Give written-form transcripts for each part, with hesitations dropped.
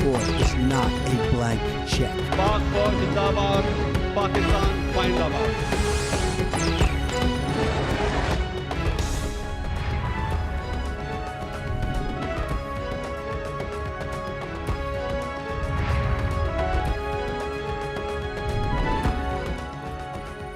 passport is not a blank check. Passport Zindabad, Pakistan Zindabad.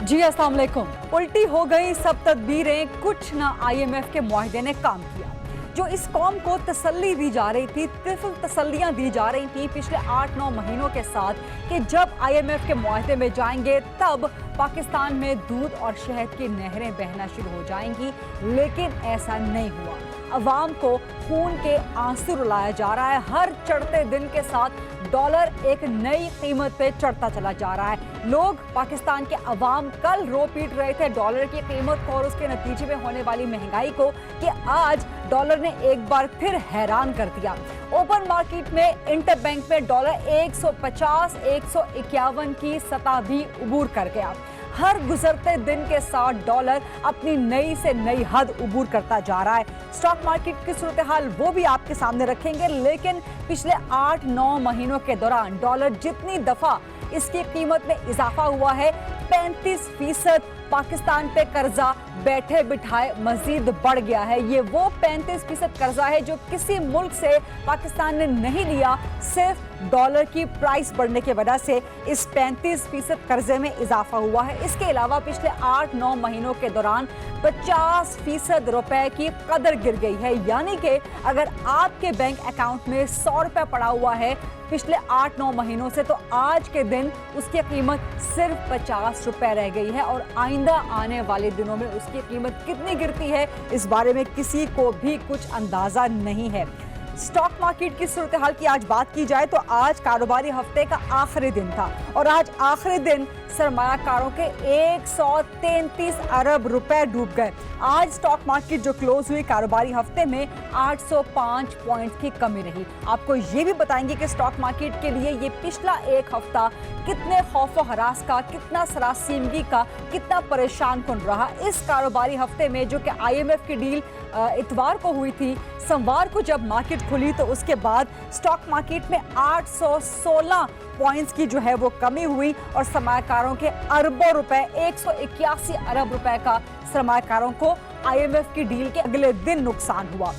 जी अस्सलाम वालेकुम। उल्टी हो गई सब तदबीरें, कुछ ना IMF के मुआहदे ने काम किया। जो इस कौम को तसल्ली दी जा रही थी, तिफल तसल्लियां दी जा रही थी पिछले 8-9 महीनों के साथ कि जब IMF के मुआहदे में जाएंगे तब पाकिस्तान में दूध और शहद की नहरें बहना शुरू हो जाएंगी, लेकिन ऐसा नहीं हुआ। अवाम को खून के आंसू रुलाया जा रहा है। हर चढ़ते दिन के साथ डॉलर एक नई कीमत पे चढ़ता चला जा रहा है। लोग, पाकिस्तान के अवाम कल रो पीट रहे थे डॉलर की कीमत को और उसके नतीजे में होने वाली महंगाई को कि आज डॉलर ने एक बार फिर हैरान कर दिया। ओपन मार्केट में इंटरबैंक में डॉलर 150-151 की सतह भी उबूर कर गया। हर गुजरते दिन के साथ डॉलर अपनी नई से नई हद उबूर करता जा रहा है। स्टॉक मार्केट की सूरत हाल वो भी आपके सामने रखेंगे, लेकिन पिछले 8-9 महीनों के दौरान डॉलर जितनी दफा इसकी कीमत में इजाफा हुआ है, 35% पाकिस्तान पे कर्जा बैठे बिठाए मजीद बढ़ गया है। ये वो 35% कर्जा है जो किसी मुल्क से पाकिस्तान ने नहीं लिया, सिर्फ डॉलर की प्राइस बढ़ने की वजह से इस 35% कर्जे में इजाफा हुआ है। इसके अलावा पिछले 8-9 महीनों के दौरान 50% रुपए की कदर गिर गई है। यानी कि अगर आपके बैंक अकाउंट में 100 रुपए पड़ा हुआ है पिछले 8-9 महीनों से, तो आज के दिन उसकी कीमत सिर्फ 50 रुपए रह गई है और आइंदा आने वाले दिनों में उसकी कीमत कितनी गिरती है इस बारे में किसी को भी कुछ अंदाजा नहीं है। स्टॉक मार्केट की सूरत हाल की आज बात की जाए तो आज कारोबारी हफ्ते का आखिरी दिन था और आज आखिरी दिन सरमायाकारों के 133 अरब रुपए डूब गए। आज स्टॉक मार्केट जो क्लोज हुई कारोबारी हफ्ते में 805 पॉइंट की कमी रही। आपको ये भी बताएंगे कि स्टॉक मार्केट के लिए ये पिछला एक हफ्ता कितने खौफ व हरास का, कितना सरासीमगी का, कितना परेशान कुन रहा। इस कारोबारी हफ्ते में जो कि IMF की डील इतवार को हुई थी, सोमवार को जब मार्केट खुली तो उसके बाद स्टॉक मार्केट में 816 पॉइंट्स की जो है वो कमी हुई और सरमायाकारों के अरबों रुपए, 181 अरब रुपए का सरमायाकारों को IMF की डील के अगले दिन नुकसान हुआ।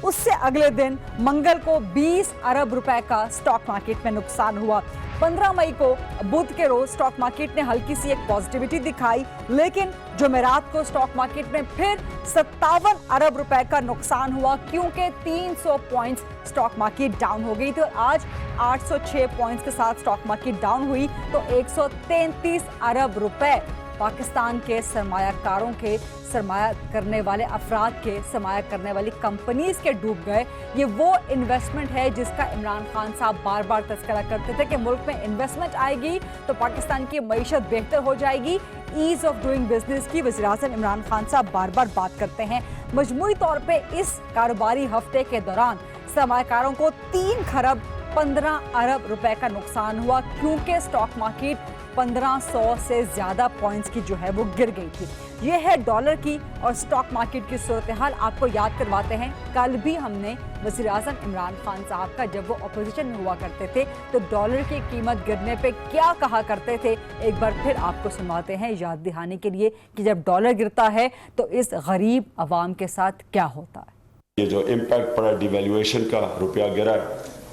उससे अगले दिन मंगल को 20 अरब रुपए का स्टॉक मार्केट में नुकसान हुआ। 15 मई को बुध के रोज स्टॉक मार्केट ने हल्की सी एक पॉजिटिविटी दिखाई, लेकिन जुमेरात को स्टॉक मार्केट में फिर 57 अरब रुपए का नुकसान हुआ क्योंकि 300 पॉइंट्स स्टॉक मार्केट डाउन हो गई थी और आज 806 पॉइंट्स के साथ स्टॉक मार्केट डाउन हुई तो 133 अरब रुपए पाकिस्तान के सरमायाकारों के, सरमाया करने वाले अफराद के, सरमाया करने वाली कंपनीज के डूब गए। ये वो इन्वेस्टमेंट है जिसका इमरान खान साहब बार बार तस्करा करते थे कि मुल्क में इन्वेस्टमेंट आएगी तो पाकिस्तान की मईशत बेहतर हो जाएगी। ईज ऑफ डूइंग बिजनेस की वज़ीर-ए-आज़म इमरान खान साहब बार बार बात करते हैं। मजमूई तौर पर इस कारोबारी हफ्ते के दौरान सरमायाकारों को 3 खरब 15 अरब रुपए का नुकसान हुआ क्योंकि स्टॉक मार्केट 1500 से ज्यादा पॉइंट्स की जो है वो गिर गई थी। ये है डॉलर की और स्टॉक मार्केट की सूरत हाल। आपको याद करवाते हैं, कल भी हमने वज़ीर-ए-आज़म इमरान खान साहब का, जब वो अपोजिशन में हुआ करते थे तो डॉलर की कीमत गिरने पे क्या कहा करते थे, एक बार फिर आपको सुनवाते हैं याद दिलाने के लिए कि जब डॉलर गिरता है तो इस गरीब अवाम के साथ क्या होता है। ये जो इम्पैक्ट पड़ा डिवैल्यूएशन का, रुपया गिरा है,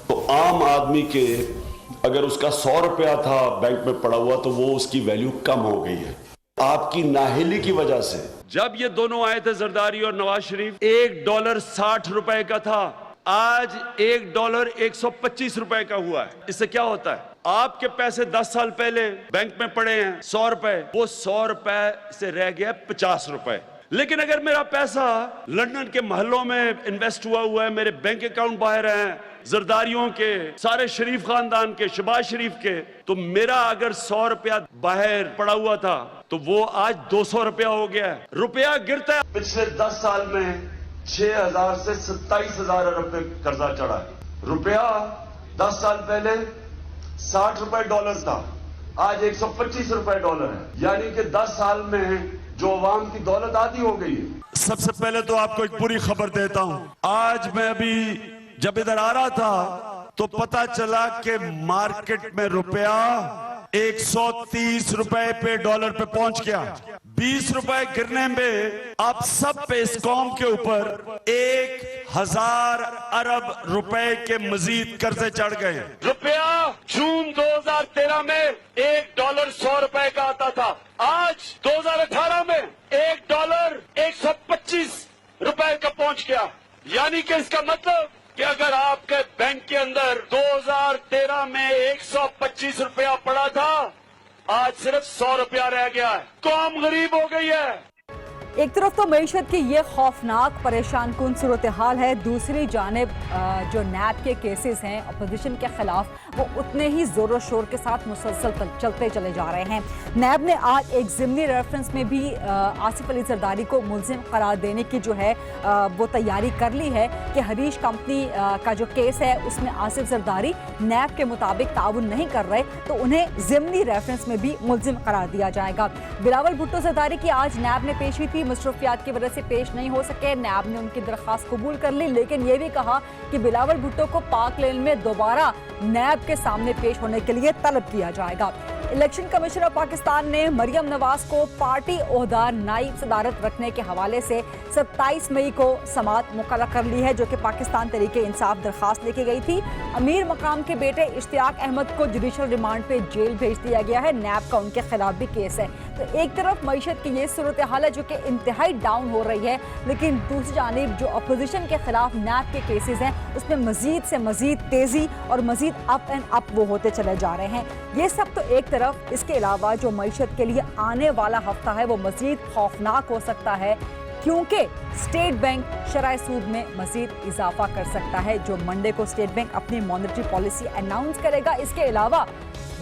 तो आम आदमी के अगर उसका 100 रुपया था बैंक में पड़ा हुआ तो वो उसकी वैल्यू कम हो गई है आपकी नाहिली की वजह से। जब ये दोनों आए थे जरदारी और नवाज शरीफ, $1 60 रुपए का था, आज $1 125 रुपए का हुआ है। इससे क्या होता है, आपके पैसे 10 साल पहले बैंक में पड़े हैं 100 रुपए, वो 100 रुपए से रह गया 50 रुपए। लेकिन अगर मेरा पैसा लंदन के महलों में इन्वेस्ट हुआ है, मेरे बैंक अकाउंट बाहर हैं, जरदारियों के, सारे शरीफ खानदान के, शहबाज शरीफ के, तो मेरा अगर 100 रुपया बाहर पड़ा हुआ था तो वो आज 200 रुपया हो गया है। रुपया गिरता है। पिछले 10 साल में 6000 से 27,000 अरब पे कर्जा चढ़ा है। रुपया 10 साल पहले 60 रुपए डॉलर था, आज 125 रुपए डॉलर है। यानी कि 10 साल में जो अवाम की दौलत आधी हो गई है। सबसे पहले तो आपको एक बुरी खबर देता हूं। आज मैं अभी जब इधर आ रहा था तो पता चला कि मार्केट में रुपया 130 रुपए पे डॉलर पे पहुंच गया। 20 रुपए गिरने में आप सब पे इस कौम के ऊपर 1000 अरब रुपए के मजीद कर्जे चढ़ गए। रुपया जून 2013 में $1 100 रुपए का आता था, आज 2018 में $1 125 रुपए का पहुंच गया। यानी कि इसका मतलब कि अगर आपके बैंक के अंदर 2013 में 125 रुपया पड़ा था, आज सिर्फ 100 रुपया रह गया है। कौम गरीब हो गई है। एक तरफ तो मईशत की ये खौफनाक परेशान कुन सूरत हाल है, दूसरी जानिब जो नैब के केसेस हैं अपोजिशन के खिलाफ वो उतने ही जोरों शोर के साथ मुसलसल चलते चले जा रहे हैं। नैब ने आज एक ज़िमनी रेफरेंस में भी आसिफ अली जरदारी को मुलजिम करार देने की जो है वो तैयारी कर ली है कि हरीश कंपनी का जो केस है उसमें आसिफ जरदारी नैब के मुताबिक ताउन नहीं कर रहे, तो उन्हें ज़िमनी रेफरेंस में भी मुलजिम करार दिया जाएगा। बिलावल भुट्टो जरदारी की आज नैब ने पेशी थी, मसरूफियात की वजह से पेश नहीं हो सके। नैब ने उनकी दरख्वास्त कबूल कर ली, लेकिन यह भी कहा कि बिलावल भुट्टो को पाक लेन में दोबारा नैब के सामने पेश होने के लिए तलब किया जाएगा। इलेक्शन कमीशन ऑफ पाकिस्तान ने मरियम नवाज को पार्टी ओहदा नाइब सदारत रखने के हवाले से 27 मई को समाअत मुकर्रर कर ली है, जो कि पाकिस्तान तहरीक इंसाफ दरख्वास्त लेके गई थी। अमीर मकाम के बेटे इश्तियाक अहमद को जुडिशल रिमांड पे जेल भेज दिया गया है। नैब का उनके खिलाफ भी केस है। तो एक तरफ मईशत की ये सूरत हाल है जो कि इंतहाई डाउन हो रही है, लेकिन दूसरी जानिब जो अपोजिशन के खिलाफ नैब के केसेस हैं उसमें मजीद से मजीद तेजी और मजीद अप एंड अप वो होते चले जा रहे हैं। ये सब तो एक तरफ, इसके अलावा जो मईशत के लिए आने वाला हफ्ता है वो मजीद खौफनाक हो सकता है, क्योंकि स्टेट बैंक शरह सूद में मजीद इजाफा कर सकता है, जो मंडे को स्टेट बैंक अपनी मॉनेटरी पॉलिसी अनाउंस करेगा। इसके अलावा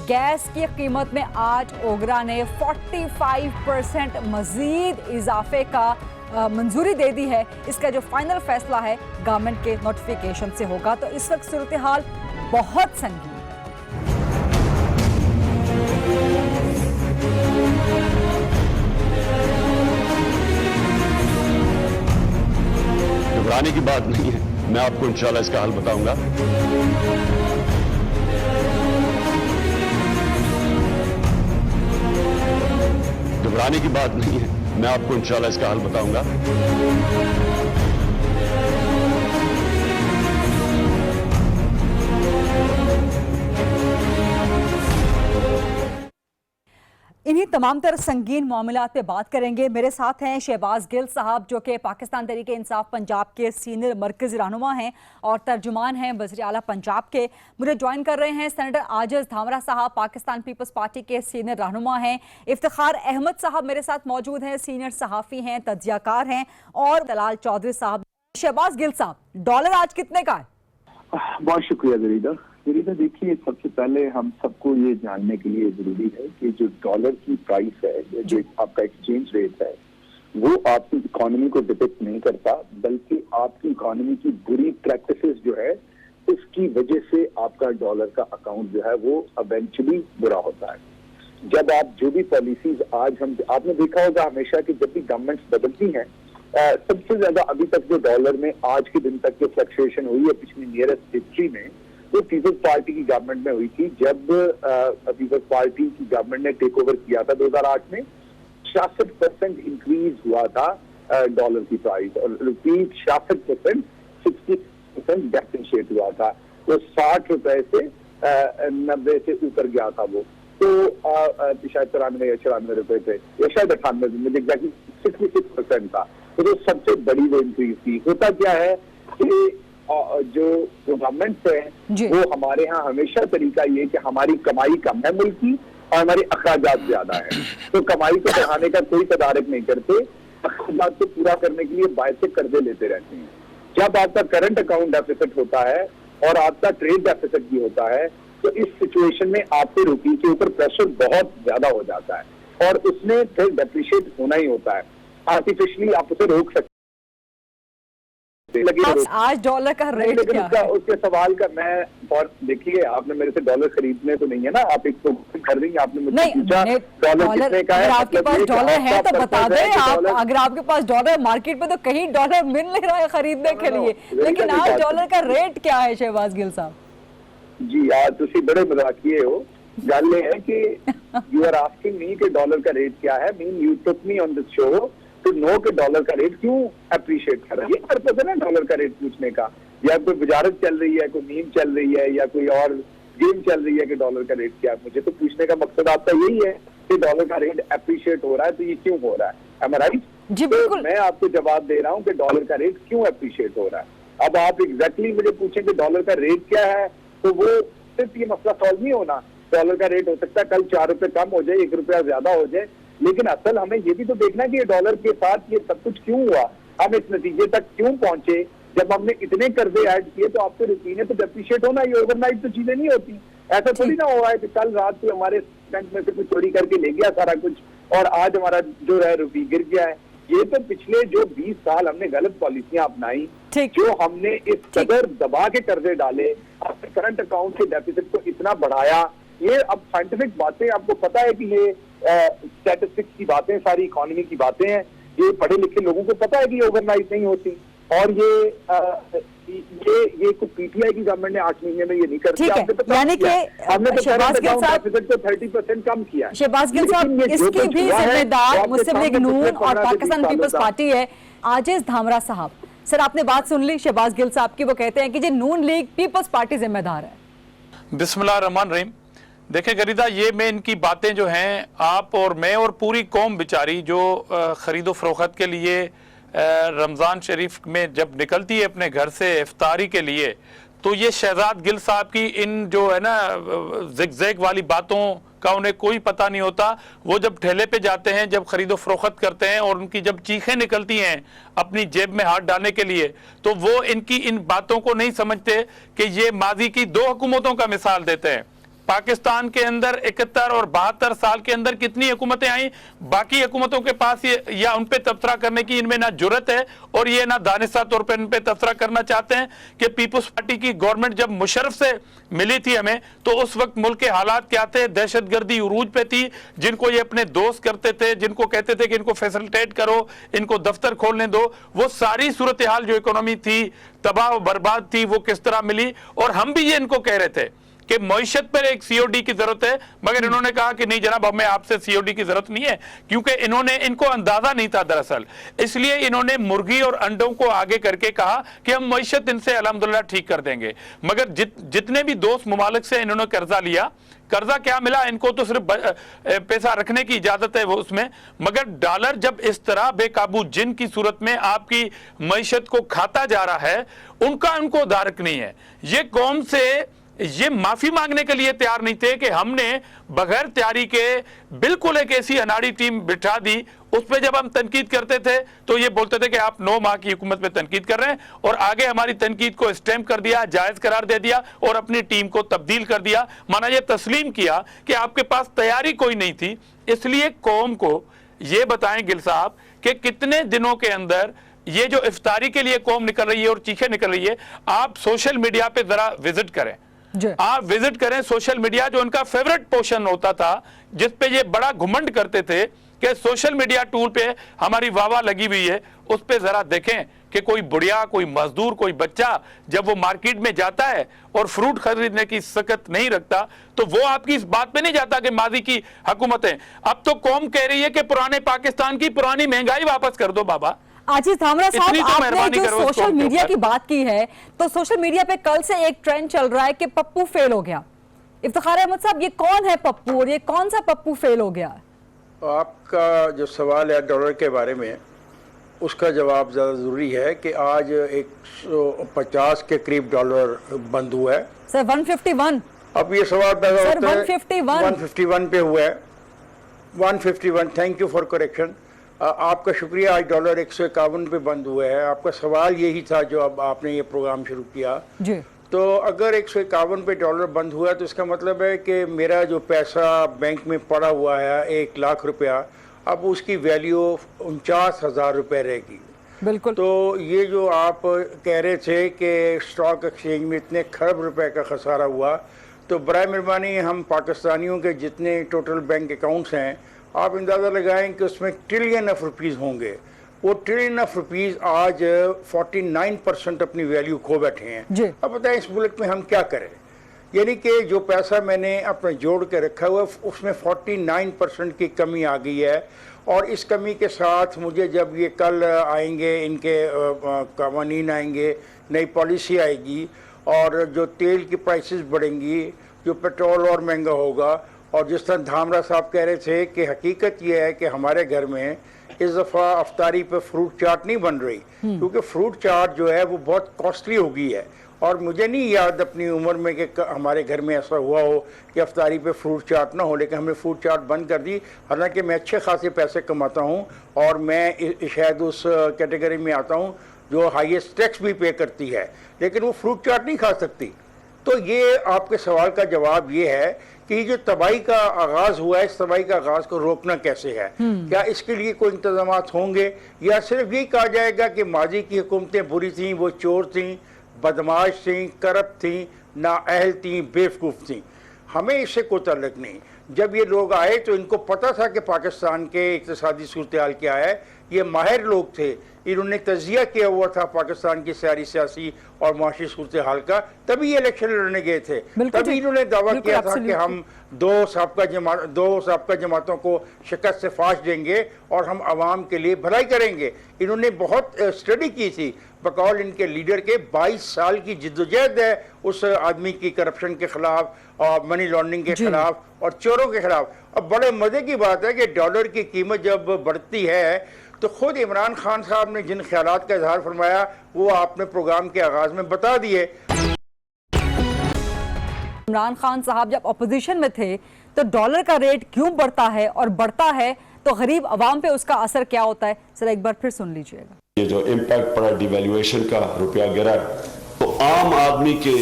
गैस की कीमत में आज ओगरा ने 45% मजीद इजाफे का मंजूरी दे दी है। इसका जो फाइनल फैसला है गवर्नमेंट के नोटिफिकेशन से होगा। तो इस वक्त सूरत हाल बहुत संगीन। घबराने की बात नहीं है, मैं आपको इंशाल्लाह इसका हल बताऊंगा। घबराने की बात नहीं है, मैं आपको इंशाल्लाह इसका हल बताऊंगा। इन्हीं तमाम तरह संगीन मामलात पे बात करेंगे। मेरे साथ हैं शहबाज गिल साहब, जो कि पाकिस्तान तहरीक इंसाफ पंजाब के सीनियर मरकज़ी रहनुमा हैं और तर्जुमान हैं वज़ीर आला पंजाब के। मुझे ज्वाइन कर रहे हैं सेनेटर आजिज़ धामरा साहब, पाकिस्तान पीपल्स पार्टी के सीनियर रहनुमा हैं। इफ्तिखार अहमद साहब मेरे साथ मौजूद हैं, सीनियर सहाफ़ी हैं, तज्ज़ियाकार हैं, और दलाल चौधरी साहब। शहबाज गिल साहब, डॉलर आज कितने का है? बहुत शुक्रिया जरीदा। देखिए, सबसे पहले हम सबको ये जानने के लिए जरूरी है कि जो डॉलर की प्राइस है, जो आपका एक्सचेंज रेट है, वो आपकी इकोनॉमी को डिपेक्ट नहीं करता, बल्कि आपकी इकोनॉमी की बुरी प्रैक्टिसेस जो है उसकी वजह से आपका डॉलर का अकाउंट जो है वो इवेंचुअली बुरा होता है। जब आप जो भी पॉलिसीज आपने देखा होगा हमेशा कि जब भी गवर्नमेंट्स बदलती हैं, सबसे ज्यादा अभी तक जो डॉलर में आज के दिन तक जो फ्लक्चुएशन हुई है पिछली नियरेस्ट हिस्ट्री में, वो पीपल्स पार्टी की गवर्नमेंट में हुई थी। जब पीपल्स पार्टी की गवर्नमेंट ने टेक ओवर किया था 2008 में, 66% इंक्रीज हुआ था डॉलर की प्राइस, और रुपीज 66% 60% डेप्रिशिएट हुआ था। तो 60 रुपए से 90 से ऊपर गया था वो, तो शायद 93 या 94 रुपए थे, या शायद 98, मुझे एग्जैक्टली 66% था। तो सबसे बड़ी वो इंक्रीज थी। होता क्या है कि जो गवर्नमेंट है वो हमारे यहाँ हमेशा तरीका ये कि हमारी कमाई कम है मुल्क की और हमारी अखराजात ज्यादा है, तो कमाई को बढ़ाने का कोई तदारक नहीं करते, अखराजात को पूरा करने के लिए बाहर से कर्जे लेते रहते हैं। जब आपका करंट अकाउंट डेफिसिट होता है और आपका ट्रेड डेफिसिट भी होता है, तो इस सिचुएशन में आपके रुपये के ऊपर प्रेशर बहुत ज्यादा हो जाता है और उसमें फिर डेप्रिशिएट होना ही होता है। आर्टिफिशियली आप उसे रोक सकते। आज डॉलर का रेट क्या है? उसके सवाल का मैं, और देखिए आपने मेरे से डॉलर खरीदने तो नहीं है ना, आप एक तो कर रही हैं, आपने मुझसे पूछा डॉलर कितने का है। अगर आपके पास डॉलर है तो बता दें आप, अगर आपके पास डॉलर, मार्केट में तो कहीं डॉलर मिल नहीं रहा है खरीदने के लिए, लेकिन आज डॉलर का रेट क्या है शहबाज गिल साहब? जी आज ਤੁਸੀਂ बड़े मजाकिये हो। गल ये है कि यू आर आस्किंग मी कि डॉलर का रेट क्या है। Mean you took me on this show to know कि डॉलर का रेट क्यों अप्रिशिएट कर रहा है। ये पर्पज है ना डॉलर का रेट पूछने का। या कोई बुजारत चल रही है, कोई मीम चल रही है, या कोई और गेम चल रही है कि डॉलर का रेट क्या है। मुझे तो पूछने का मकसद आपका यही है कि डॉलर का रेट अप्रिशिएट हो रहा है तो ये क्यों हो रहा है। एम आई राइट? जी बिल्कुल। तो मैं आपको जवाब दे रहा हूँ कि डॉलर का रेट क्यों अप्रिशिएट हो रहा है। अब आप एग्जैक्टली मुझे पूछें कि डॉलर का रेट क्या है तो वो सिर्फ ये मसला सॉल्व नहीं होना। डॉलर का रेट हो सकता है कल 4 रुपए कम हो जाए, 1 रुपया ज्यादा हो जाए, लेकिन असल हमें ये भी तो देखना कि ये डॉलर के साथ ये सब कुछ क्यों हुआ, हम इस नतीजे तक क्यों पहुंचे। जब हमने इतने कर्जे ऐड किए तो आपके रुपये ने तो डेप्रिशिएट होना, ये ओवरनाइट तो चीजें नहीं होती। ऐसा थोड़ी ना हुआ है कि कल रात को हमारे बैंक में से कुछ चोरी करके ले गया सारा कुछ और आज हमारा जो है रुपये गिर गया है। ये तो पिछले जो 20 साल हमने गलत पॉलिसियां अपनाई, जो हमने इस कदर दबा के कर्जे डाले, अपने करंट अकाउंट के डेफिसिट को इतना बढ़ाया। ये अब साइंटिफिक बातें, आपको पता है कि ये स्टैटिस्टिक्स की बातें, सारी इकोनॉमी की बातें हैं। ये पढ़े लिखे लोगों को पता है कि ये ओवरनाइट नहीं होती। और ये कुछ पीटीआई की गवर्नमेंट ने 8 महीने में ये नहीं कर दिया। यानी कि हमने तो शहबाज गिल साहब को 30% कम किया। शहबाज गिल साहब इसकी भी जिम्मेदार मुस्लिम लीग नून और पाकिस्तान पीपल्स पार्टी है। आजिज धामरा साहब, सर आपने बात सुन ली शहबाज गिल साहब की। वो कहते हैं कि जी नून लीग पीपल्स पार्टी जिम्मेदार है। बिस्मिल्लाह रहमान रहीम। देखिए गरीदा, ये मैं इनकी बातें जो हैं, आप और मैं और पूरी कौम बेचारी जो खरीदो फरोख्त के लिए रमज़ान शरीफ में जब निकलती है अपने घर से इफ्तारी के लिए, तो ये शहजाद गिल साहब की इन जो है ना ज़िग-ज़ैग वाली बातों का उन्हें कोई पता नहीं होता। वो जब ठेले पे जाते हैं, जब खरीदो फरोख्त करते हैं और उनकी जब चीखें निकलती हैं अपनी जेब में हाथ डालने के लिए, तो वो इनकी इन बातों को नहीं समझते कि ये माजी की 2 हुकूमतों का मिसाल देते हैं। पाकिस्तान के अंदर 71 और 72 साल के अंदर कितनी हुकूमतें आई, बाकी हुकूमतों के पास ये या उन पे तबसरा करने की इनमें ना जुर्रत है और ये ना दानिशा तौर पर इन पे तबसरा करना चाहते हैं कि पीपल्स पार्टी की गवर्नमेंट जब मुशर्रफ से मिली थी हमें, तो उस वक्त मुल्क के हालात क्या थे। दहशतगर्दी उरूज पे थी, जिनको ये अपने दोस्त करते थे, जिनको कहते थे कि इनको फैसिलिटेट करो, इनको दफ्तर खोलने दो। वो सारी सूरत हाल जो इकोनॉमी थी तबाह और बर्बाद थी, वो किस तरह मिली। और हम भी ये इनको कह रहे थे कि मईशत पर एक सीओडी की जरूरत है, मगर इन्होंने कहा कि नहीं जनाब हमें आपसे सीओडी की जरूरत नहीं है, क्योंकि इनको अंदाजा नहीं था दरअसल। इसलिए इन्होंने मुर्गी और अंडों को आगे करके कहा कि हम मईशत इनसे अल्हम्दुलिल्लाह ठीक कर देंगे। मगर जितने भी दोस्त मुमालिक से इन्होंने कर्जा लिया, कर्जा क्या मिला इनको, तो सिर्फ पैसा रखने की इजाजत है वो उसमें। मगर डॉलर जब इस तरह बेकाबू जिन की सूरत में आपकी मईशत को खाता जा रहा है, उनको दारक नहीं है। ये कौम से ये माफी मांगने के लिए तैयार नहीं थे कि हमने बगैर तैयारी के बिल्कुल एक ऐसी अनाड़ी टीम बिठा दी। उस पर जब हम तनकीद करते थे तो ये बोलते थे कि आप 9 माह की हुकूमत पे तनकीद कर रहे हैं, और आगे हमारी तनकीद को स्टैम्प कर दिया, जायज करार दे दिया और अपनी टीम को तब्दील कर दिया। माना ये तस्लीम किया कि आपके पास तैयारी कोई नहीं थी। इसलिए कौम को ये बताएं गिल साहब कि कितने दिनों के अंदर ये जो इफ्तारी के लिए कौम निकल रही है और चीखें निकल रही है। आप सोशल मीडिया पे जरा विजिट करें, आप विजिट करें सोशल मीडिया, जो उनका फेवरेट पोर्शन होता था, जिसपे ये बड़ा घुमंड करते थे कि सोशल मीडिया टूल पे हमारी वाह लगी हुई है। उस पे जरा देखें कि कोई बुढ़िया, कोई मजदूर, कोई बच्चा जब वो मार्केट में जाता है और फ्रूट खरीदने की सकत नहीं रखता, तो वो आपकी इस बात पे नहीं जाता कि माजी की हुकूमतें। अब तो कौम कह रही है कि पुराने पाकिस्तान की पुरानी महंगाई वापस कर दो बाबा। आजिज धामरा साहब, आपने जो सोशल मीडिया की बात की है, तो सोशल मीडिया पे कल से एक ट्रेंड चल रहा है कि पप्पू फेल हो गया। इफ्तिखार अहमद साहब, ये कौन है पप्पू और ये कौन सा पप्पू फेल हो गया? आपका जो सवाल है डॉलर के बारे में, उसका जवाब ज़्यादा ज़रूरी है कि आज 150 के करीब डॉलर बंद हुआ है सर। 151। अब ये सवाल पैदा होता है 151 पे हुआ है। 151, थैंक यू फॉर करेक्शन। आपका शुक्रिया। आज डॉलर 151 पे बंद हुआ है। आपका सवाल यही था जो अब आपने ये प्रोग्राम शुरू किया जी। तो अगर 151 पे डॉलर बंद हुआ तो इसका मतलब है कि मेरा जो पैसा बैंक में पड़ा हुआ है 1 लाख रुपया, अब उसकी वैल्यू 49,000 रुपये रहेगी। बिल्कुल। तो ये जो आप कह रहे थे कि स्टॉक एक्सचेंज में इतने खरब रुपए का खसारा हुआ, तो बराए मेहरबानी हम पाकिस्तानियों के जितने टोटल बैंक अकाउंट्स हैं, आप अंदाज़ा लगाएं कि उसमें ट्रिलियन ऑफ रुपीज़ होंगे। वो ट्रिलियन ऑफ रुपीज़ आज 49% अपनी वैल्यू खो बैठे हैं। अब बताएं इस मुल्क में हम क्या करें? यानी कि जो पैसा मैंने अपने जोड़ के रखा हुआ उसमें 49% की कमी आ गई है। और इस कमी के साथ मुझे जब ये कल आएंगे, इनके कानून आएंगे, नई पॉलिसी आएगी और जो तेल की प्राइसेस बढ़ेंगी, जो पेट्रोल और महंगा होगा, और जिस तरह धामरा साहब कह रहे थे कि हकीकत ये है कि हमारे घर में इस दफ़ा अफ्तारी पे फ्रूट चाट नहीं बन रही, क्योंकि फ्रूट चाट जो है वो बहुत कॉस्टली हो गई है। और मुझे नहीं याद अपनी उम्र में कि हमारे घर में ऐसा हुआ हो कि अफ्तारी पे फ्रूट चाट ना हो, लेकिन हमने फ्रूट चाट बंद कर दी। हालांकि मैं अच्छे खासे पैसे कमाता हूँ और मैं शायद उस कैटेगरी में आता हूँ जो हाईएस्ट टैक्स भी पे करती है, लेकिन वो फ्रूट चाट नहीं खा सकती। तो ये आपके सवाल का जवाब ये है कि जो तबाही का आगाज़ हुआ है, इस तबाही का आगाज़ को रोकना कैसे है? क्या इसके लिए कोई इंतजाम होंगे या सिर्फ यही कहा जाएगा कि माजी की हुकूमतें बुरी थीं, वो चोर थीं, बदमाश थीं, करप्ट थीं, नाअहल थीं, बेवकूफ़ थीं? हमें इससे कोई ताल्लुक नहीं। जब ये लोग आए तो इनको पता था कि पाकिस्तान के इक़्तिसादी सूरत हाल क्या है। ये माहिर लोग थे, इन्होंने तजिया किया हुआ था पाकिस्तान की सारी सियासी और माशी सूरत हाल का, तभी ये इलेक्शन लड़ने गए थे। तभी इन्होंने दावा किया था कि हम दो साबका जमातों को शिकस्त से फाश देंगे और हम आवाम के लिए भलाई करेंगे। इन्होंने बहुत स्टडी की थी, बकौल इनके लीडर के 22 साल की जिद्दोजहद है उस आदमी की करप्शन के खिलाफ और मनी लॉन्ड्रिंग के खिलाफ और चोरों के खिलाफ। अब बड़े मजे की बात है कि डॉलर की कीमत जब बढ़ती है तो खुद इमरान खान साहब ने जिन ख्यालात का इजहार फरमाया वो आपने प्रोग्राम के आगाज में बता दिए। इमरान खान साहब जब अपोजिशन में थे तो डॉलर का रेट क्यों बढ़ता है, और बढ़ता है तो गरीब आवाम पे उसका असर क्या होता है, जरा एक बार फिर सुन लीजिएगा। ये जो इम्पैक्ट पड़ा डिवैल्यूएशन का, रुपया गिरा, तो आम आदमी के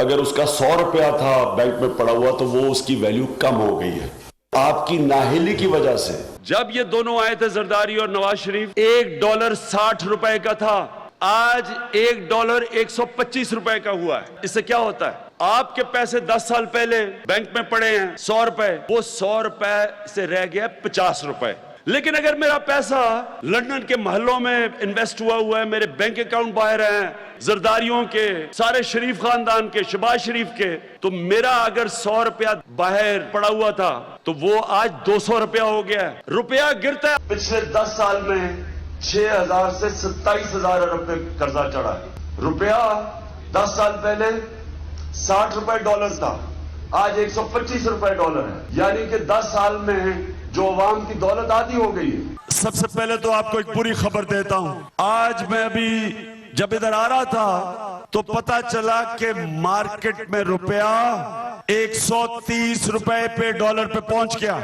अगर उसका 100 रुपया था बैंक में पड़ा हुआ तो वो उसकी वैल्यू कम हो गई है आपकी नाहिली की वजह से। जब ये दोनों आए थे जरदारी और नवाज शरीफ, $1 60 रुपए का था, आज $1 125 रुपए का हुआ है। इससे क्या होता है? आपके पैसे 10 साल पहले बैंक में पड़े हैं 100 रुपए, वो 100 रुपए से रह गया 50 रुपए। लेकिन अगर मेरा पैसा लंदन के महलों में इन्वेस्ट हुआ है, मेरे बैंक अकाउंट बाहर हैं, जरदारियों के, सारे शरीफ खानदान के, शहबाज शरीफ के, तो मेरा अगर 100 रुपया बाहर पड़ा हुआ था तो वो आज 200 रुपया हो गया है। रुपया गिरता है। पिछले 10 साल में 6,000 से 27,000 अरब पे कर्जा चढ़ा है। रुपया 10 साल पहले 60 रुपए डॉलर था, आज 125 रुपए डॉलर है। यानी कि 10 साल में जो अवाम की दौलत आधी हो गई है। सबसे पहले तो आपको एक बुरी खबर देता हूं। आज मैं अभी जब इधर आ रहा था तो पता चला कि मार्केट में रुपया 130 रुपए पे डॉलर पे पहुंच गया।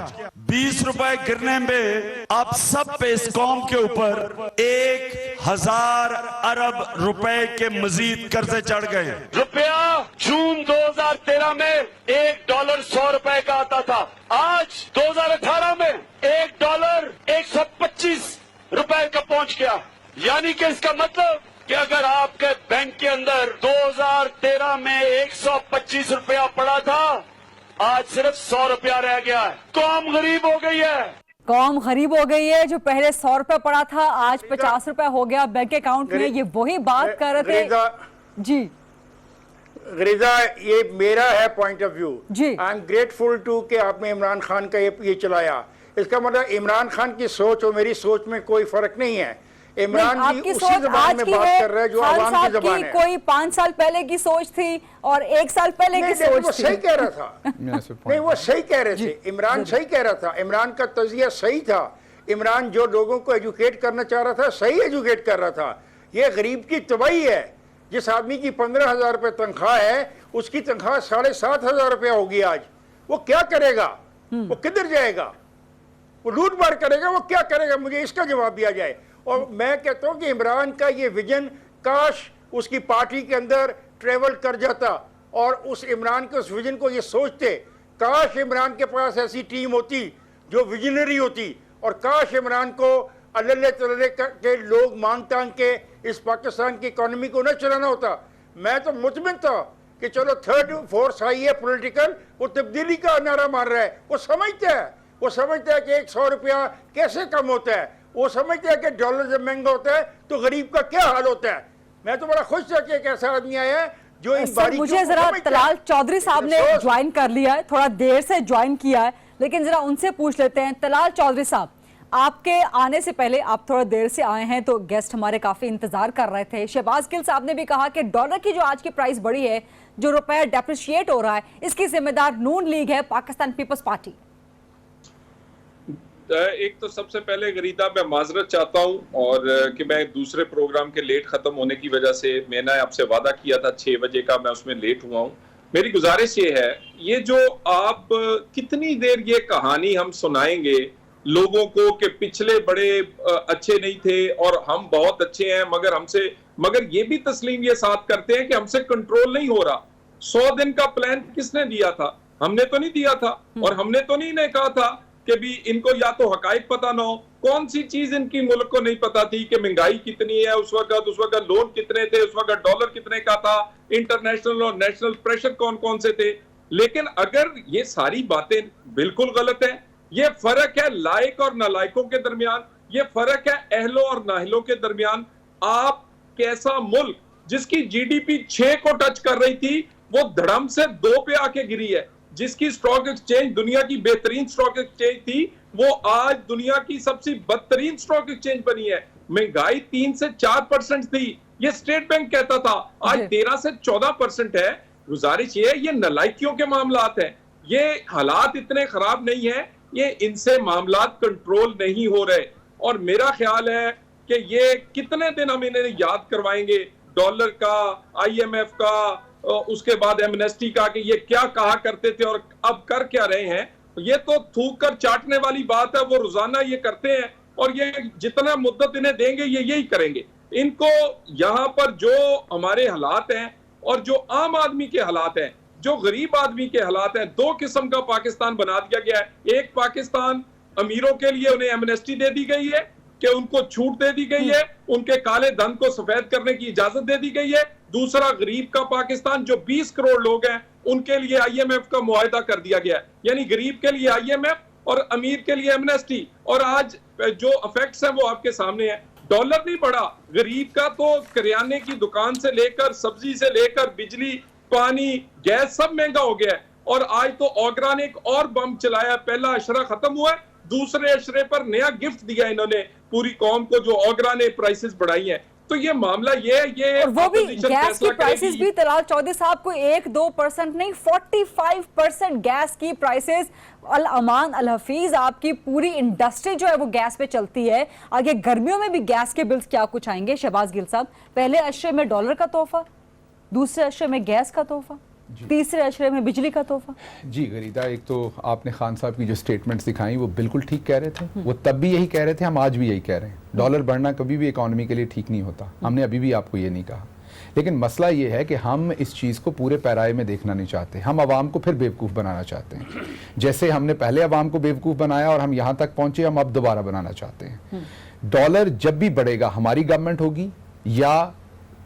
20 रुपए गिरने में आप सब पे इस कौम के ऊपर 1,000 अरब रुपए के मजीद कर्जे चढ़ गए। रुपया जून 2013 में $1 100 रुपए का आता था, आज 2018 में $1 125 रुपए का पहुंच गया। यानी कि इसका मतलब कि अगर आपके बैंक के अंदर 2013 में 125 रुपया पड़ा था, आज सिर्फ 100 रुपया रह गया है। कौम गरीब हो गई है। कौम गरीब हो गई है। जो पहले 100 रुपया पड़ा था आज 50 रुपया हो गया बैंक अकाउंट में। ये वही बात कर रहे थे जी। गरीजा, ये मेरा है point of view ji. I am grateful to कि आपने इमरान खान का ये चलाया। इसका मतलब इमरान खान की सोच और मेरी सोच में कोई फर्क नहीं है। इमरान जी उसी जबान में बात कर रहे हैं जो आवाम की जबान है। कोई 5 साल पहले की सोच थी और 1 साल पहले की सोच वो थी। सही कह रहा था। नहीं, वो सही कह रहे थे। इमरान सही कह रहा था। इमरान का तजिया सही था। इमरान जो लोगों को एजुकेट करना चाह रहा था सही एजुकेट कर रहा था। ये गरीब की तबाही है। जिस आदमी की 15,000 रुपये तनख्वाह है उसकी तनख्वाह 7,500 रुपया होगी आज। वो क्या करेगा? वो किधर जाएगा? वो लूट मार करेगा? वो क्या करेगा? मुझे इसका जवाब दिया जाए। और मैं कहता हूं कि इमरान का ये विजन काश उसकी पार्टी के अंदर ट्रेवल कर जाता और उस इमरान के उस विजन को ये सोचते। काश इमरान के पास ऐसी टीम होती जो विजनरी होती, और काश इमरान को अल्ले तल्ले के लोग मांग तांग के इस पाकिस्तान की इकोनॉमी को न चलाना होता। मैं तो मुतमिन था कि चलो थर्ड फोर्स आई है पॉलिटिकल, वो तब्दीली का नारा मार रहा है। वो समझता है कि 100 रुपया कैसे कम होता है। वो समझते हैं कि डॉलर जब महंगा होता है तो गरीब का क्या हाल होता है। मैं तो बड़ा खुश था कि एक ऐसा आदमी आया है जो इन सर बारीकियों मुझे को जरा समझते हैं। तलाल चौधरी साहब ने अफसोस। ज्वाइन कर लिया है, थोड़ा देर से ज्वाइन किया है, लेकिन जरा उनसे पूछ लेते हैं। तलाल चौधरी साहब, आपके आने से पहले, आप थोड़ा देर से आए हैं तो गेस्ट हमारे काफी इंतजार कर रहे थे। शहबाज गिल साहब ने भी कहा कि डॉलर की जो आज की प्राइस बढ़ी है, जो रुपया डेप्रिशिएट हो रहा है, इसकी जिम्मेदार नून लीग है, पाकिस्तान पीपल्स पार्टी। एक तो सबसे पहले गरीदा मैं माजरत चाहता हूं और कि मैं दूसरे प्रोग्राम के लेट खत्म होने की वजह से मैंने आपसे वादा किया था 6 बजे का, मैं उसमें लेट हुआ हूं। मेरी गुजारिश ये है, ये जो आप कितनी देर ये कहानी हम सुनाएंगे लोगों को कि पिछले बड़े अच्छे नहीं थे और हम बहुत अच्छे हैं, मगर ये भी तस्लीम ये साथ करते हैं कि हमसे कंट्रोल नहीं हो रहा। 100 दिन का प्लान किसने दिया था? हमने तो नहीं दिया था, और हमने तो नहीं इन्हें कहा था कि भी इनको या तो हकाइक पता ना हो। कौन सी चीज इनकी मुल्क को नहीं पता थी कि महंगाई कितनी है उस वक्त लोन कितने थे, उस वक्त डॉलर कितने का था, इंटरनेशनल और नेशनल प्रेशर कौन कौन से थे। लेकिन अगर ये सारी बातें बिल्कुल गलत है, ये फर्क है लायक और नालायकों के दरमियान, ये फर्क है अहलों और नाहलों के दरमियान। आप कैसा मुल्क जिसकी जीडीपी 6 को टच कर रही थी, वो धड़म से 2 पे आके गिरी है। जिसकी स्टॉक एक्सचेंज दुनिया की बेहतरीन स्टॉक एक्सचेंज थी, वो आज दुनिया की सबसे बदतरीन स्टॉक एक्सचेंज बनी है। महंगाई 3 से 4% थी, ये स्टेट बैंक कहता था, आज 13 से 14% है। गुजारिश ये है, ये नलायकियों के मामलात हैं, ये हालात इतने खराब नहीं है, ये इनसे मामलात कंट्रोल नहीं हो रहे। और मेरा ख्याल है कि ये कितने दिन हम इन्हें याद करवाएंगे, डॉलर का, IMF का, उसके बाद एमनेस्टी का, कि ये क्या कहा करते थे और अब कर क्या रहे हैं। ये तो थूक कर चाटने वाली बात है, वो रोजाना ये करते हैं और ये जितना मुद्दत इन्हें देंगे ये यही करेंगे। इनको यहाँ पर जो हमारे हालात हैं और जो आम आदमी के हालात हैं, जो गरीब आदमी के हालात हैं, 2 किस्म का पाकिस्तान बना दिया गया है। एक पाकिस्तान अमीरों के लिए उन्हें एमनेस्टी दे दी गई है कि उनको छूट दे दी गई है, उनके काले धन को सफेद करने की इजाजत दे दी गई है। दूसरा गरीब का पाकिस्तान, जो 20 करोड़ लोग हैं, उनके लिए IMF का मुआहदा कर दिया गया है, यानी गरीब के लिए IMF और अमीर के लिए एमनेस्टी। और आज जो इफेक्ट्स हैं वो आपके सामने है। डॉलर नहीं बढ़ा, गरीब का तो करियाने की दुकान से लेकर, सब्जी से लेकर, बिजली, पानी, गैस सब महंगा हो गया है। और आज तो ओगरा ने एक और बम चलाया, पहला अशरा खत्म हुआ है, दूसरे अशरे पर नया गिफ्ट दिया इन्होंने पूरी कौम को, जो ओगरा ने प्राइसेस बढ़ाई हैं। तो ये मामला ये और वो भी गैस की प्राइसेस भी तलाल चौधरी साहब को 1-2% नहीं, 45% गैस की प्राइसेस। अल अमान अल हफीज, आपकी पूरी इंडस्ट्री जो है वो गैस पे चलती है, आगे गर्मियों में भी गैस के बिल्स क्या कुछ आएंगे। शहबाज गिल साहब, पहले अशरे में डॉलर का तोहफा, दूसरे अशरे में गैस का तोहफा, तीसरे अशरे में बिजली का तोहफा। जी गरीदा, एक तो आपने खान साहब की जो स्टेटमेंट्स दिखाई वो बिल्कुल ठीक कह रहे थे, वो तब भी यही कह रहे थे, हम आज भी यही कह रहे हैं। डॉलर बढ़ना कभी भी इकोनॉमी के लिए ठीक नहीं होता, हमने अभी भी आपको ये नहीं कहा। लेकिन मसला ये है कि हम इस चीज़ को पूरे पैराए में देखना नहीं चाहते, हम आवाम को फिर बेवकूफ़ बनाना चाहते हैं। जैसे हमने पहले आवाम को बेवकूफ़ बनाया और हम यहाँ तक पहुँचे, हम अब दोबारा बनाना चाहते हैं। डॉलर जब भी बढ़ेगा, हमारी गवर्नमेंट होगी या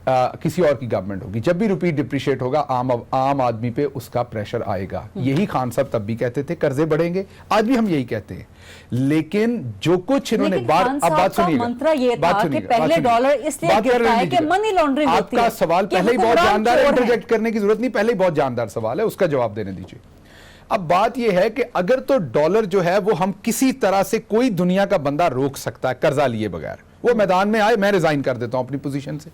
किसी और की गवर्नमेंट होगी, जब भी रुपी डिप्रिशिएट होगा, आम आदमी पे उसका प्रेशर आएगा। यही खान साहब तब भी कहते थे कर्जे बढ़ेंगे, आज भी हम यही कहते हैं। लेकिन जो कुछ इन्होंने अब बात सुनिएगा, मंत्र ये था कि पहले डॉलर इसलिए गिरता है कि मनी लॉन्ड्रिंग होती है। आपका सवाल पहले ही बहुत जानदार है, इंटरजेक्ट करने की जरूरत नहीं, पहले ही बहुत जानदार सवाल है, उसका जवाब देने दीजिए। अब बात यह है कि अगर तो डॉलर जो है वो हम किसी तरह से, कोई दुनिया का बंदा रोक सकता है कर्जा लिए बगैर, वो मैदान में आए, मैं रिजाइन कर देता हूं अपनी पोजीशन से।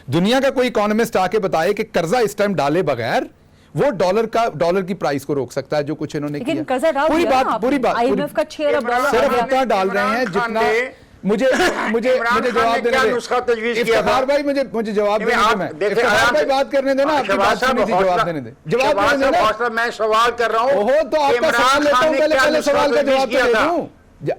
दुनिया का कोई इकोनॉमिस्ट आके बताए कि कर्जा इस टाइम डाले बगैर वो डॉलर की प्राइस को रोक सकता है, जो कुछ इन्होंने किया। पूरी बात IMF का 6 अरब डॉलर सिर्फ उतना डाल रहे हैं जितना मुझे जवाब देने दे। इफ्तिखार भाई मुझे जवाब देने दे, इफ्तिखार भाई बात करने देना, आपकी बात सुनी थी, जवाब देने दे, जवाब देने देना। मैं सवाल कर रहा हूँ, ओहो तो आपका सवाल लेता हूँ, पहले सवाल का जवाब तो दे दूं।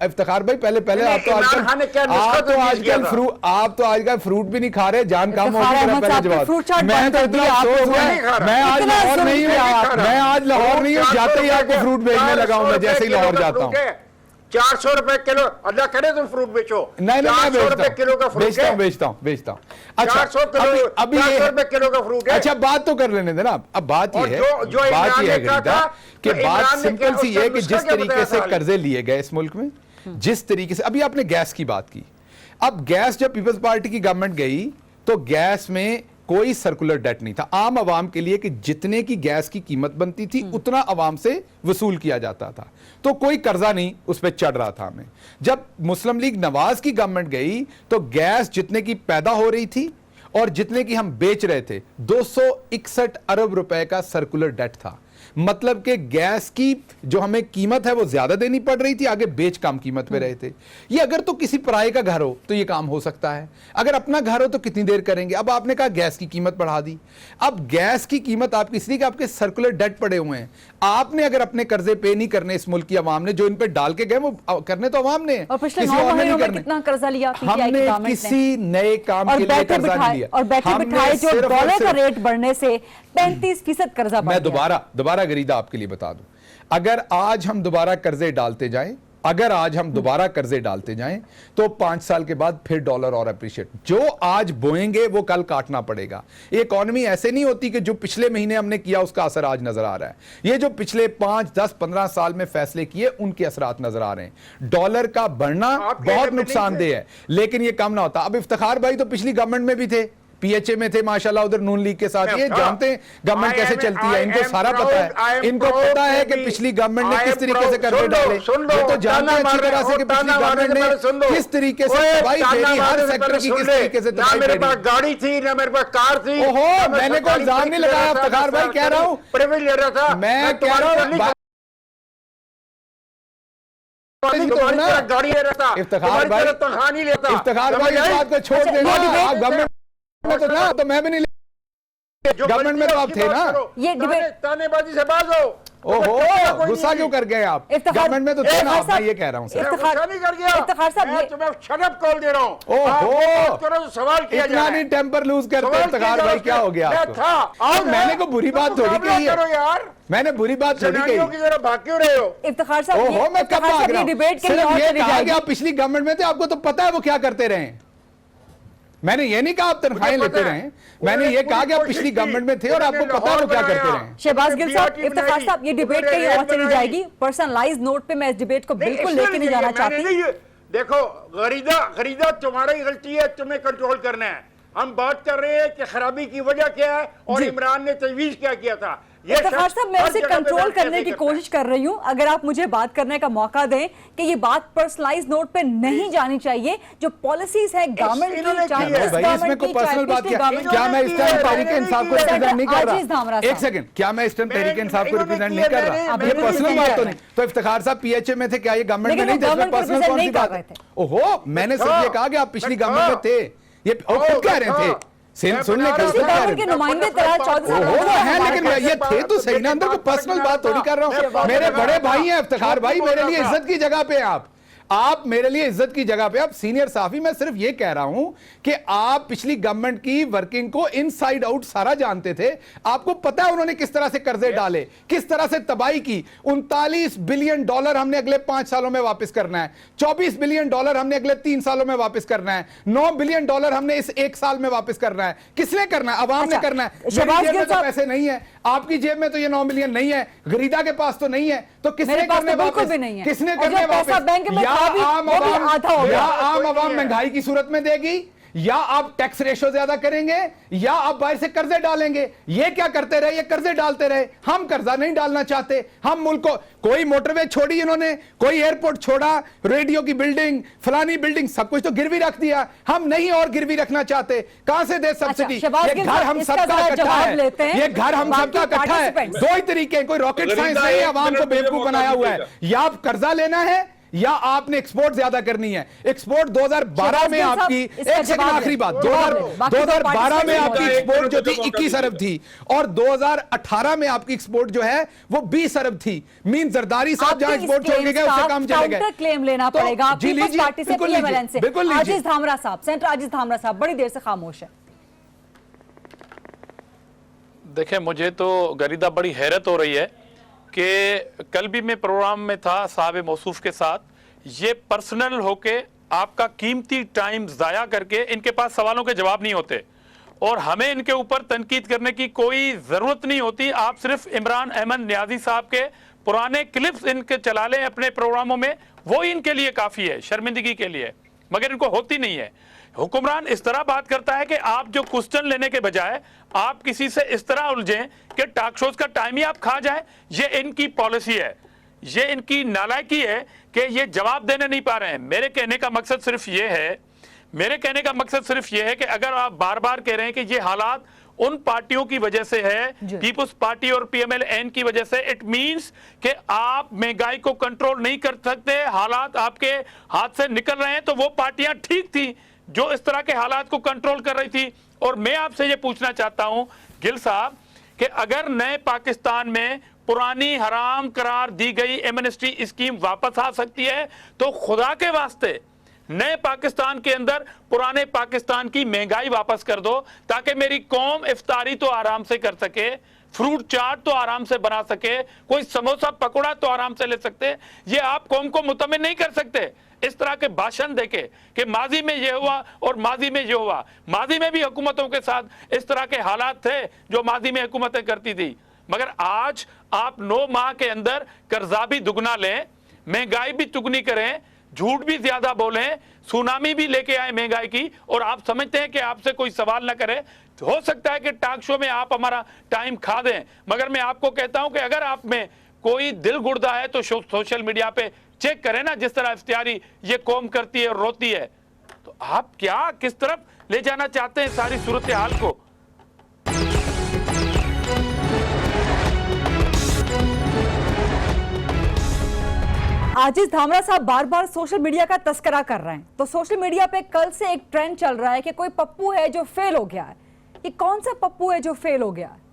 इफ्तिखार भाई पहले आप तो आजकल फ्रूट भी नहीं खा रहे, जान काम हो गई। पहले जवाब, मैं तो इतना अफसोस हुआ, मैं आज लाहौर नहीं हूँ, जाते ही आपको फ्रूट बेचने लगा हूँ मैं, जैसे ही लाहौर जाता हूँ। 400 रुपए किलो अल्लाह करे तुम फ्रूट बेचो। नहीं 400 रुपए किलो का फ्रूट बेचता हूँ। अच्छा 400 रुपए किलो का फ्रूट है। अच्छा बात तो कर लेने देना। अब बात ये है कि बात सिंपल सी है कि जिस तरीके से कर्जे लिए गए इस मुल्क में, जिस तरीके से, अभी आपने गैस की बात की, अब गैस जब पीपल्स पार्टी की गवर्नमेंट गई तो गैस में कोई सर्कुलर डेट नहीं था आम आवाम के लिए कि जितने की गैस की कीमत बनती थी उतना आवाम से वसूल किया जाता था, तो कोई कर्जा नहीं उस पर चढ़ रहा था हमें। जब मुस्लिम लीग नवाज की गवर्नमेंट गई तो गैस जितने की पैदा हो रही थी और जितने की हम बेच रहे थे 261 अरब रुपए का सर्कुलर डेट था। मतलब कि गैस की जो हमें कीमत है वो ज्यादा देनी पड़ रही थी, आगे बेच कम कीमत पे रहे थे। ये अगर तो किसी पराये का घर हो तो ये काम हो सकता है, अगर अपना घर हो तो कितनी देर करेंगे। अब आपने कहा गैस की कीमत बढ़ा दी, अब गैस की कीमत आपकी इसलिए कि आपके सर्कुलर डेट पड़े हुए हैं। आपने अगर अपने कर्जे पे नहीं करने इस मुल्क की आवाम ने, जो इन पे डाल के गए वो करने तो आवाम ने, और पिछले 9 महीनों में कितना कर्जा लिया हमने किसी नए काम के लिए कर्जा नहीं लिया। और बैठे बिठाए जो डॉलर का रेट बढ़ने से 35% कर्जा बढ़ गया। मैं दोबारा गरीदा आपके लिए बता दूं, अगर आज हम दोबारा कर्जे डालते जाएं, तो 5 साल के बाद फिर डॉलर और अप्रिशिएट, जो आज बोएंगे वो कल काटना पड़ेगा। ये इकोनॉमी ऐसे नहीं होती कि जो पिछले महीने हमने किया उसका असर आज नजर आ रहा है। ये जो पिछले 5, 10, 15 साल में फैसले किए उनके असरात नजर आ रहे हैं। डॉलर का बढ़ना बहुत नुकसानदेह है, लेकिन ये कम ना होता। अब इफ्तिखार भाई तो पिछली गवर्नमेंट में भी थे, पीएचए में थे माशाल्लाह, उधर नून लीग के साथ। ये जानते हैं गवर्नमेंट कैसे चलती है, इनको सारा पता है। इनको पता है कि पिछली गवर्नमेंट ने किस तरीके से कर्जे डाले, ये तो जानते हैं अच्छी तरह से कि पिछली गवर्नमेंट ने किस तरीके से तबाही झेली, हर सेक्टर की किस तरीके से तबाही मेरे पास गाड़ी थी ना मेरे पास कार थी। ओहो, मैंने कोई इल्जाम नहीं लगाया इफ्तिखार भाई, कह रहा हूं प्रिविलेज ले रहा था, मैं कह रहा हूं गाड़ी ले रहा था, इफ्तिखार भाई तनख्वाह नहीं लेता। इफ्तिखार भाई इस बात को छोड़ देना, आप गवर्नमेंट में तो ना, तो मैं भी नहीं, गवर्नमेंट में तो आप थे ना। ये डिबेट तानेबाजी से बाज हो। ओहो, गुस्सा क्यों कर गए आप? गवर्नमेंट में तो थे ना आप, मैं ये कह रहा हूं सर। नहीं कर गया इफ्तिखार साहब, मैं तुम्हें शरफ कॉल दे रहा हूं। ओहो, करो सवाल किया इतना नहीं टेम्पर लूज करते इफ्तिखार भाई, क्या हो गया आपको? मैंने को बुरी बात थोड़ी कही है यार, मैंने बुरी बात थोड़ी कही। भाग क्यों रहे हो इफ्तिखार साहब? ओहो, मैं कब भाग रहा हूं? डिबेट के सिर्फ ये कहा कि लिए आप पिछली गवर्नमेंट में थे, आपको तो पता है वो क्या करते रहे। मैंने ये नहीं कहा आप तनख्वाहें लेते रहे, मैंने ये कहा कि आप पिछली गवर्नमेंट में थे और आपको पता है वो क्या करते रहे। शहबाज गिल साहब, इफ्तिखार साहब, ये डिबेट कहीं और चली जाएगी। पर्सनलाइज नोट पे मैं इस डिबेट को बिल्कुल लेके नहीं जाना चाहती। देखो गरीदा तुम्हारी गलती है, तुम्हें कंट्रोल करना है। हम बात कर रहे हैं कि खराबी की वजह क्या है और इमरान ने तजवीज क्या किया था। इफ्तिखार साहब, मैं उसे कंट्रोल करने की कोशिश कर रही हूं। अगर आप मुझे बात करने का मौका दें कि ये बात पर्सनलाइज नोट पे नहीं जानी चाहिए, जो पॉलिसीज है गवर्नमेंट की, चाहे भाई इसमें कोई पर्सनल बात क्या मैं इस टाइम तहरीक इंसाफ को रिप्रेजेंट नहीं कर रहा? एक सेकंड, क्या मैं इस टाइम तहरीक इंसाफ को रिप्रेजेंट नहीं कर रहा? ये पर्सनल बात तो नहीं। तो इफ्तिखार साहब पीएचए में थे, क्या ये गवर्नमेंट में नहीं थे? पर्सनल कौन सी बात है? ओहो, मैंने सिर्फ ये कहा कि आप पिछली गवर्नमेंट में थे, ये खुद कह रहे थे। सुन के नुमाइंदे हैं, लेकिन ये थे तो सही ना, अंदर को पर्सनल बात थोड़ी कर रहा हूं। मेरे बड़े भाई हैं इफ्तिखार भाई, मेरे लिए इज्जत की जगह पे आप मेरे लिए इज्जत की जगह पे आप सीनियर साफी। मैं सिर्फ ये कह रहा हूं कि आप पिछली गवर्नमेंट की वर्किंग को इनसाइड आउट सारा जानते थे। आपको पता है उन्होंने किस तरह से कर्जे डाले, किस तरह से तबाही की। 39 बिलियन डॉलर हमने अगले 5 सालों में वापस करना है, 24 बिलियन डॉलर हमने अगले 3 सालों में वापस करना है, 9 बिलियन डॉलर हमने इस 1 साल में वापस करना है। किसने करना है? अवाम ने करना है। मेरी जेब में तो पैसे नहीं है, आपकी जेब में तो ये 9 मिलियन नहीं है, गरीदा के पास तो नहीं है, तो किसने करने वापस? किसने करने वापस? आम आवाम महंगाई की सूरत में देगी, या आप टैक्स रेशो ज्यादा करेंगे, या आप बाहर से कर्जे डालेंगे। ये क्या करते रहे? ये कर्जे डालते रहे। हम कर्जा नहीं डालना चाहते। हम मुल्क को, कोई मोटरवे छोड़ी इन्होंने, कोई एयरपोर्ट छोड़ा, रेडियो की बिल्डिंग, फलानी बिल्डिंग, सब कुछ तो गिरवी रख दिया। हम नहीं और गिरवी रखना चाहते। कहां से दे सब्सिडी? ये घर हम सबका इकट्ठा है, ये घर हम सबका इकट्ठा है। दो ही तरीके, कोई रॉकेट साइंस नहीं है आवाम को बेवकूफ बनाया हुआ है। या आप कर्जा लेना है या आपने एक्सपोर्ट ज्यादा करनी है। एक्सपोर्ट 2012 में आपकी, एक सेकंड आखिरी बात, 2012 में आपकी एक्सपोर्ट जो थी 21 अरब थी और 2018 में आपकी एक्सपोर्ट जो है वो 20 अरब थी। मीन जरदारी साहब जहां एक्सपोर्ट छोड़ के गए उससे कम चले गए। क्लेम लेना पड़ेगा पीपल्स पार्टी से, पीएमएलएन से। बिल्कुल। आजीज धामरा साहब, सेंटर आजीज धामरा साहब बड़ी देर से खामोश है। देखें, मुझे तो गरीदा बड़ी हैरत हो रही है कि कल भी मैं प्रोग्राम में था साहब मौसूफ के साथ, ये पर्सनल होके आपका कीमती टाइम ज़ाया करके इनके पास सवालों के जवाब नहीं होते और हमें इनके ऊपर तनकीद करने की कोई ज़रूरत नहीं होती। आप सिर्फ इमरान अहमद नियाज़ी साहब के पुराने क्लिप्स इनके चला लें अपने प्रोग्रामों में, वो इनके लिए काफ़ी है शर्मिंदगी के लिए, मगर इनको होती नहीं है। हुक्मरान इस तरह बात करता है कि आप जो क्वेश्चन लेने के बजाय आप किसी से इस तरह उलझें कि टॉक शोज का टाइम ही आप खा जाए। ये इनकी पॉलिसी है, ये इनकी नालायकी है कि ये जवाब देने नहीं पा रहे हैं। मेरे कहने का मकसद सिर्फ ये है कि अगर आप बार बार कह रहे हैं कि ये हालात उन पार्टियों की वजह से है, पीपुल्स पार्टी और पीएमएल-एन की वजह से, इट मींस कि आप महंगाई को कंट्रोल नहीं कर सकते, हालात आपके हाथ से निकल रहे हैं। तो वो पार्टियां ठीक थी जो इस तरह के हालात को कंट्रोल कर रही थी। और मैं आपसे ये पूछना चाहता हूं गिल साहब कि अगर नए पाकिस्तान में पुरानी हराम करार दी गई एमनेस्टी स्कीम वापस आ सकती है तो खुदा के वास्ते नए पाकिस्तान के अंदर पुराने पाकिस्तान की महंगाई वापस कर दो, ताकि मेरी कौम इफ्तारी तो आराम से कर सके, फ्रूट चाट तो आराम से बना सके, कोई समोसा पकौड़ा तो आराम से ले सकते। ये आप कौम को मुतमिन नहीं कर सकते इस तरह के भाषण देके कि माजी में ये हुआ और माजी में ये हुआ। माजी में भी हुकूमतों के साथ इस तरह के हालात थे जो माजी में हुकूमतें करती थी, मगर आज आप 9 माह के अंदर कर्जा भी दुगना लें, महंगाई भी दुगनी करें, झूठ भी ज्यादा बोलें, सुनामी भी लेके आए महंगाई की, और आप समझते हैं कि आपसे कोई सवाल ना करे। तो हो सकता है कि टॉक शो में आप हमारा टाइम खा दें, मगर मैं आपको कहता हूं कि अगर आप में कोई दिल गुर्दा है तो सोशल मीडिया पे चेक करें ना, जिस तरह इफ्तियारी ये कौम करती है और रोती है। तो आप क्या किस तरफ ले जाना चाहते हैं सारी सूरत हाल को? आजिज धामरा साहब बार बार सोशल मीडिया का तस्करा कर रहे हैं, तो सोशल मीडिया पे कल से एक ट्रेंड चल रहा है कि कोई पप्पू है जो फेल हो गया है। ये कौन सा पप्पू है जो फेल हो गया है?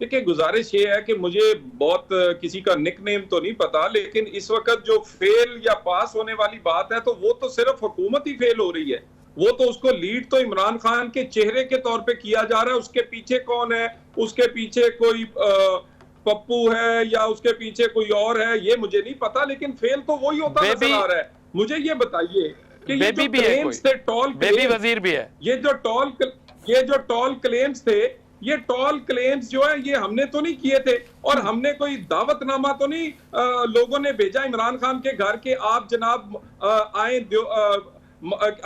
देखिए, गुजारिश ये है कि मुझे बहुत किसी का निकनेम तो नहीं पता, लेकिन इस वक्त जो फेल या पास होने वाली बात है तो वो तो सिर्फ हुकूमत ही फेल हो रही है। वो तो उसको लीड तो इमरान खान के चेहरे के तौर पे किया जा रहा है। उसके पीछे कौन है, उसके पीछे कोई पप्पू है या उसके पीछे कोई और है, ये मुझे नहीं पता, लेकिन फेल तो वही होता नजर आ रहा है। मुझे ये बताइए कि ये जो क्लेम्स थे, टॉल बेबी वजीर भी है, ये जो टॉल क्लेम्स थे, ये टॉल क्लेम्स जो है ये हमने तो नहीं किए थे, और हमने कोई दावतनामा तो नहीं लोगों ने भेजा इमरान खान के घर के आप जनाब आए,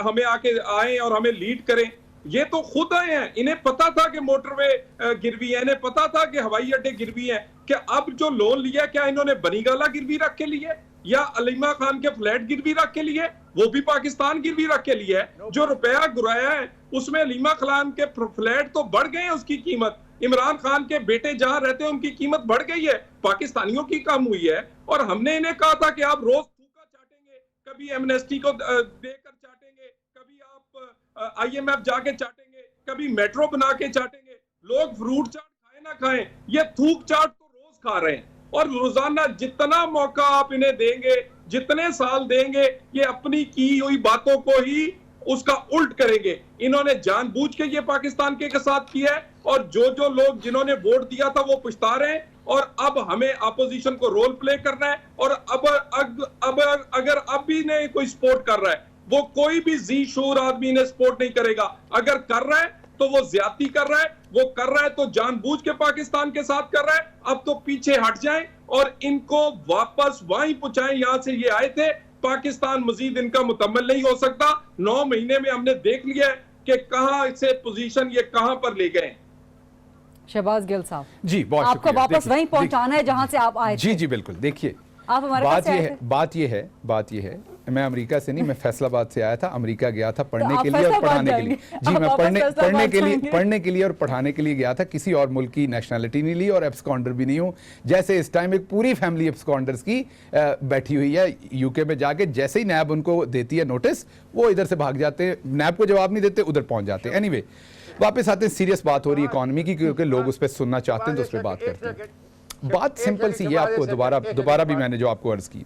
हमें आके आए और हमें लीड करें। ये तो खुद आए हैं, इन्हें पता था कि मोटरवे गिरवी है, इन्हें पता था कि हवाई अड्डे गिरवी हैं। क्या अब जो लोन लिया क्या इन्होंने बनीगाला गिरवी रख के लिए या अलीमा खान के फ्लैट गिरवी रख के लिए? वो भी पाकिस्तान गिरवी रख के लिए है। जो रुपया गुराया है उसमें अलीमा खान के फ्लैट तो बढ़ गए हैं, उसकी कीमत, इमरान खान के बेटे जहां रहते हैं उनकी कीमत बढ़ गई है, पाकिस्तानियों की कम हुई है। और हमने इन्हें कहा था कि आप रोज थूका चाटेंगे, कभी एमनेस्टी को देकर चाटेंगे, कभी आप IMF जाके चाटेंगे, कभी मेट्रो बना के चाटेंगे। लोग फ्रूट चाट खाए ना खाएं, ये थूक चाट तो रोज खा रहे हैं। और रोजाना जितना मौका आप इन्हें देंगे, जितने साल देंगे, ये अपनी की हुई बातों को ही उसका उल्ट करेंगे। इन्होंने जानबूझ के ये पाकिस्तान के साथ किया है, और जो लोग जिन्होंने वोट दिया था वो पछता रहे हैं। और अब हमें अपोजिशन को रोल प्ले करना है। और अब अगर अब भी ने कोई सपोर्ट कर रहा है, वो कोई भी जी शूर आदमी ने सपोर्ट नहीं करेगा। अगर कर रहा है तो वो ज्यादती कर रहा है, वो कर रहा है तो जानबूझ के पाकिस्तान के साथ कर रहा है। अब तो पीछे हट जाएं और इनको वापस वहीं पहुंचाएं, यहां से ये आए थे। पाकिस्तान मजीद इनका मुकम्मल नहीं हो सकता। 9 महीने में हमने देख लिया है कि कहां से पोजीशन ये कहां पर ले गए। शहबाज गिल साहब जी, बहुत आपको वापस वहीं पहुंचाना है जहां से आप आए थे। जी जी बिल्कुल। देखिए, आप हमारे बात ये है मैं अमेरिका से नहीं, मैं फैसलाबाद से आया था। अमेरिका गया था पढ़ने तो के लिए और पढ़ाने के लिए। जी, मैं पढ़ने के लिए और पढ़ाने के लिए गया था। किसी और मुल्क की नेशनैलिटी नहीं ली और एब्सकॉन्डर भी नहीं हूँ। जैसे इस टाइम एक पूरी फैमिली एब्सकॉन्डर्स की बैठी हुई है यूके में जाके। जैसे ही नैब उनको देती है नोटिस, वो इधर से भाग जाते हैं, नैब को जवाब नहीं देते, उधर पहुंच जाते हैं। एनीवे, वापस आते हैं। सीरियस बात हो रही है इकॉनमी की, क्योंकि लोग उस पर सुनना चाहते हैं तो उस पर बात करते हैं। बात सिंपल सी है, आपको दोबारा भी मैंने जो आपको अर्ज की,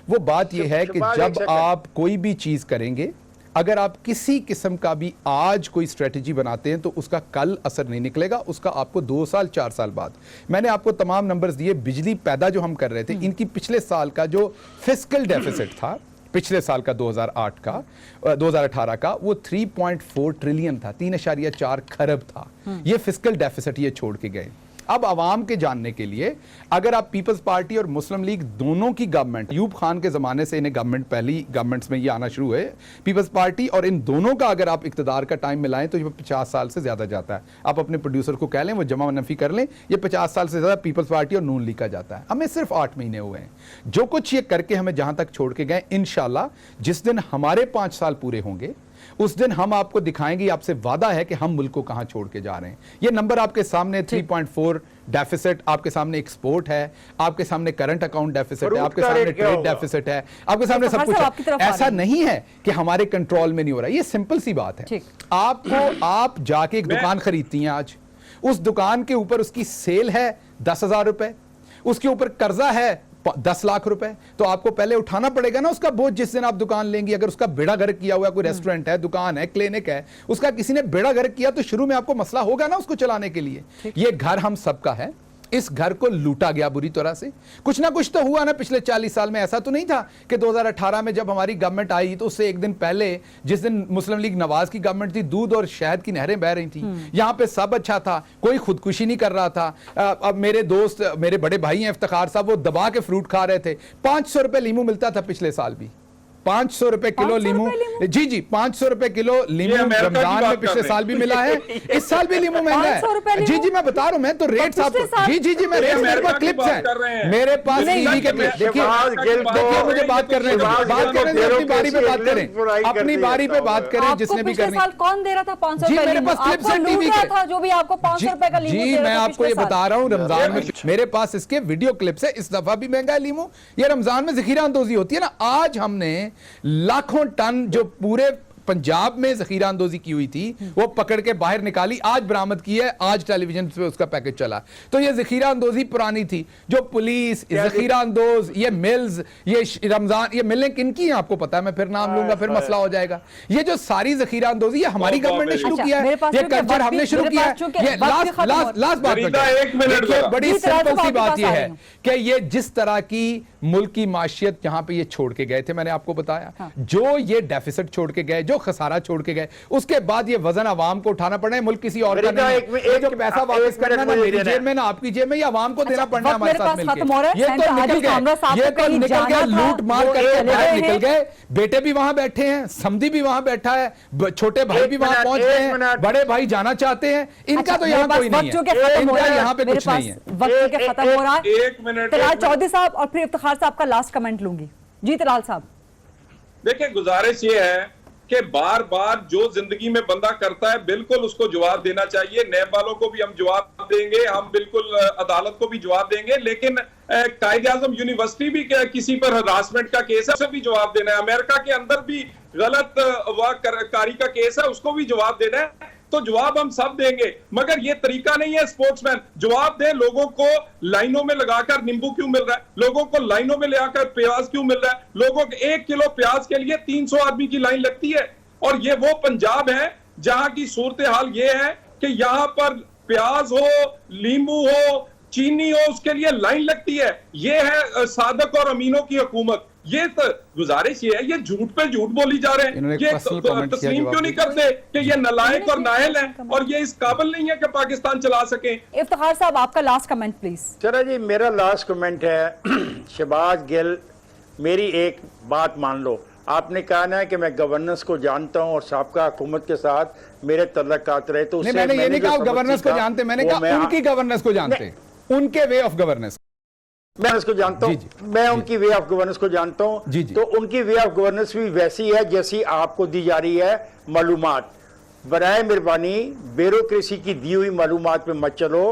वो बात यह है कि जब आप कोई भी चीज करेंगे, अगर आप किसी किस्म का भी आज कोई स्ट्रेटजी बनाते हैं तो उसका कल असर नहीं निकलेगा, उसका आपको 2 साल 4 साल बाद। मैंने आपको तमाम नंबर्स दिए। बिजली पैदा जो हम कर रहे थे, इनकी पिछले साल का जो फिस्कल डेफिसिट था, पिछले साल का 2018 का, वो 3.4 ट्रिलियन था, 3.4 खरब था। ये फिस्कल डेफिसिट ये छोड़ के गए। अब आवाम के जानने के लिए, अगर आप पीपल्स पार्टी और मुस्लिम लीग दोनों की गवर्नमेंट, यूब खान के ज़माने से इन्हें गवर्नमेंट, पहली गवर्नमेंट्स में ये आना शुरू है, पीपल्स पार्टी और इन दोनों का अगर आप इक़्तिदार का टाइम मिलाएं तो ये 50 साल से ज़्यादा जाता है। आप अपने प्रोड्यूसर को कह लें, वो जमा नफ़ी कर लें, ये 50 साल से ज़्यादा पीपल्स पार्टी और नून लीग का जाता है। हमें सिर्फ 8 महीने हुए हैं। जो कुछ ये करके हमें जहाँ तक छोड़ के गए, इंशाल्लाह जिस दिन हमारे 5 साल पूरे होंगे उस दिन हम आपको दिखाएंगे, आपसे वादा है कि हम मुल्क को कहां छोड़ के जा रहे हैं। ये नंबर आपके सामने 3.4 डेफिसिट, आपके सामने एक्सपोर्ट है, आपके सामने करंट अकाउंट डेफिसिट है, आपके सामने ट्रेड डेफिसिट है, आपके सामने सब कुछ है। ऐसा नहीं है कि हमारे कंट्रोल में नहीं हो रहा। ये सिंपल सी बात है। आप जाके एक दुकान खरीदती हैं आज, उस दुकान के ऊपर उसकी सेल है 10,000 रुपए, उसके ऊपर कर्जा है 10 लाख रुपए, तो आपको पहले उठाना पड़ेगा ना उसका बोझ जिस दिन आप दुकान लेंगी। अगर उसका बेड़ा गर्क किया हुआ, कोई रेस्टोरेंट है, दुकान है, क्लिनिक है, उसका किसी ने बेड़ा गर्क किया तो शुरू में आपको मसला होगा ना उसको चलाने के लिए। ये घर हम सबका है, इस घर को लूटा गया बुरी तरह से। कुछ ना कुछ तो हुआ ना पिछले 40 साल में। ऐसा तो नहीं था कि 2018 में जब हमारी गवर्नमेंट आई तो उससे एक दिन पहले, जिस दिन मुस्लिम लीग नवाज की गवर्नमेंट थी, दूध और शहद की नहरें बह रही थी, यहां पे सब अच्छा था, कोई खुदकुशी नहीं कर रहा था। अब मेरे दोस्त, मेरे बड़े भाई हैं इफ्तिखार साहब, वो दबा के फ्रूट खा रहे थे। 500 रुपए लीमू मिलता था पिछले साल भी, 500 रुपए किलो लीमू। जी 500 रुपए किलो लीमू रमजान में पिछले साल भी मिला है, इस साल भी लीमू महंगा है। जी मैं बता रहा हूं, मैं तो रेट साहब, जी मैं रेट, मेरे पास क्लिप्स हैं, मेरे पास टीवी के क्लिप्स। देखिए मुझे बात करने दो, बात करें, अपनी बारी पे बात करें, अपनी बारी पे बात करें, जिसने भी करनी। कौन दे रहा था 500 रुपए? मेरे पास क्लिप्स हैं टीवी के, जो भी आपको 500 रुपए का लीमू। जी मैं आपको ये बता रहा हूं, रमजान में मेरे पास इसके वीडियो क्लिप्स है। इस दफा भी महंगा है लीमू। ये रमजान में जखीरा अंदोजी होती है ना। आज हमने लाखों टन जो पूरे पंजाब में जखीरा अंदोजी की हुई थी वो पकड़ के बाहर निकाली, आज बरामद की है, आज टेलीविजन पे उसका पैकेज चला। तो ये जखीरा अंदोजी पुरानी थी। जो पुलिस, जखीरा अंदोज, ये मिल्स, ये रमजान, ये मिलें किनकी हैं आपको पता है? मैं फिर नाम लूंगा, फिर मसला हो जाएगा। ये जो सारी जखीरा अंदोजी ये हमारी गवर्नमेंट ने शुरू किया है, ये कल्चर हमने शुरू किया है। ये लास्ट बात देखिए, बड़ी सिंपल सी बात ये है कि ये जिस तरह की मुल्क की माशियत जहां पे ये छोड़ के गए थे, मैंने आपको बताया, जो ये डेफिसिट छोड़ के गए, जो खसारा छोड़ के गए, उसके बाद ये वजन आवाम को उठाना पड़े। मुल्क किसी और का नहीं है। जो पैसा वापस करना ना मेरी जेब में ना आपकी जेब में, या आवाम को देना पड़ना हमारे साथ मिलकर। ये तो निकल गए, ये तो निकल गए, लूट मार करके बाहर निकल गए। बेटे भी वहां बैठे हैं, समधी भी वहां बैठा है, छोटे भाई भी वहां पहुंच गए हैं, बड़े भाई जाना चाहते हैं। इनका तो यहाँ कोई नहीं है, इनका यहाँ पे कुछ नहीं है। वक्त के खत्म हो रहा है। एक मिनट, तलाल चौधरी साहब और फिर इफ्तिखार साहब का लास्ट कमेंट लूंगी। जी तलाल साहब। देखिए, गुजारिश ये है कि बार बार जो जिंदगी में बंदा करता है बिल्कुल उसको जवाब देना चाहिए। नैब वालों को भी हम जवाब देंगे, हम बिल्कुल अदालत को भी जवाब देंगे, लेकिन कायदे आजम यूनिवर्सिटी भी किसी पर हरासमेंट का केस है, उसे भी जवाब देना है। अमेरिका के अंदर भी गलत कारी का केस है, उसको भी जवाब देना है। तो जवाब हम सब देंगे, मगर ये तरीका नहीं है स्पोर्ट्समैन। जवाब दे, लोगों को लाइनों में लगाकर नींबू क्यों मिल रहा है, लोगों को लाइनों में लगाकर प्याज क्यों मिल रहा है, लोगों को 1 किलो प्याज के लिए 300 आदमी की लाइन लगती है। और ये वो पंजाब है जहां की सूरत हाल ये है कि यहां पर प्याज हो, नींबू हो, चीनी हो, उसके लिए लाइन लगती है। ये है सादक और अमीनों की हुकूमत। ये तो गुजारिश ये है, ये झूठ पे झूठ बोली जा रहे हैं। ये तस्लीम क्यों नहीं करते कि ये नलायक और नाहल हैं और ये इस काबिल नहीं है कि पाकिस्तान चला सके। इफ्तिखार साहब आपका लास्ट कमेंट प्लीज। चलो जी, मेरा लास्ट कमेंट है। शहबाज गिल, मेरी एक बात मान लो। आपने कहा ना कि मैं गवर्नेंस को जानता हूं और साबका हुकूमत के साथ मेरे तल्लुकात रहे, तो मैंने ये नहीं कहा गवर्नेंस को जानते, मैंने कहा उनकी गवर्नेंस को जानते, उनके वे ऑफ गवर्नेंस मैं उसको जानता हूं, मैं उनकी वे ऑफ गवर्नेंस को जानता हूं। तो उनकी वे ऑफ गवर्नेंस भी वैसी है जैसी आपको दी जा रही है मालूमात। बराए मेहरबानी ब्यूरोक्रेसी की दी हुई मालूमात पे मत चलो,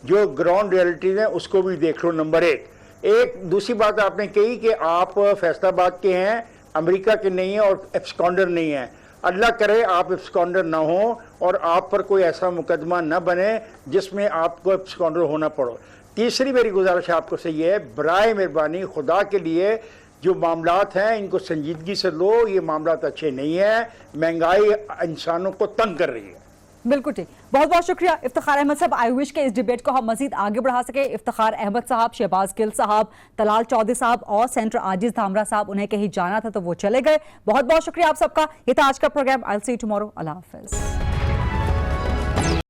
जो ग्राउंड रियलिटीज है उसको भी देख लो। नंबर एक दूसरी बात आपने कही कि आप फैसलाबाद के हैं, अमेरिका के नहीं है और एब्सकॉन्डर नहीं है। अल्लाह करे आप एब्सकॉन्डर ना हो और आप पर कोई ऐसा मुकदमा न बने जिसमें आपको एब्सकॉन्डर होना पड़ो। तीसरी मेरी गुजारिश आपको से ये है, बराए मेहरबानी खुदा के लिए जो मामलात हैं इनको संजीदगी से लो। ये मामलात अच्छे नहीं है, महंगाई इंसानों को तंग कर रही है। बिल्कुल ठीक, बहुत बहुत शुक्रिया इफ्तिखार अहमद साहब। आई विश के इस डिबेट को हम मजीद आगे बढ़ा सके। इफ्तिखार अहमद साहब, शहबाज गिल साहब, तलाल चौधरी साहब और सेंटर आजिज धामरा साहब, उन्हें कहीं जाना था तो वो चले गए। बहुत बहुत शुक्रिया आप सबका। ये था आज का programme. I will see you tomorrow. अल्लाह हाफिज।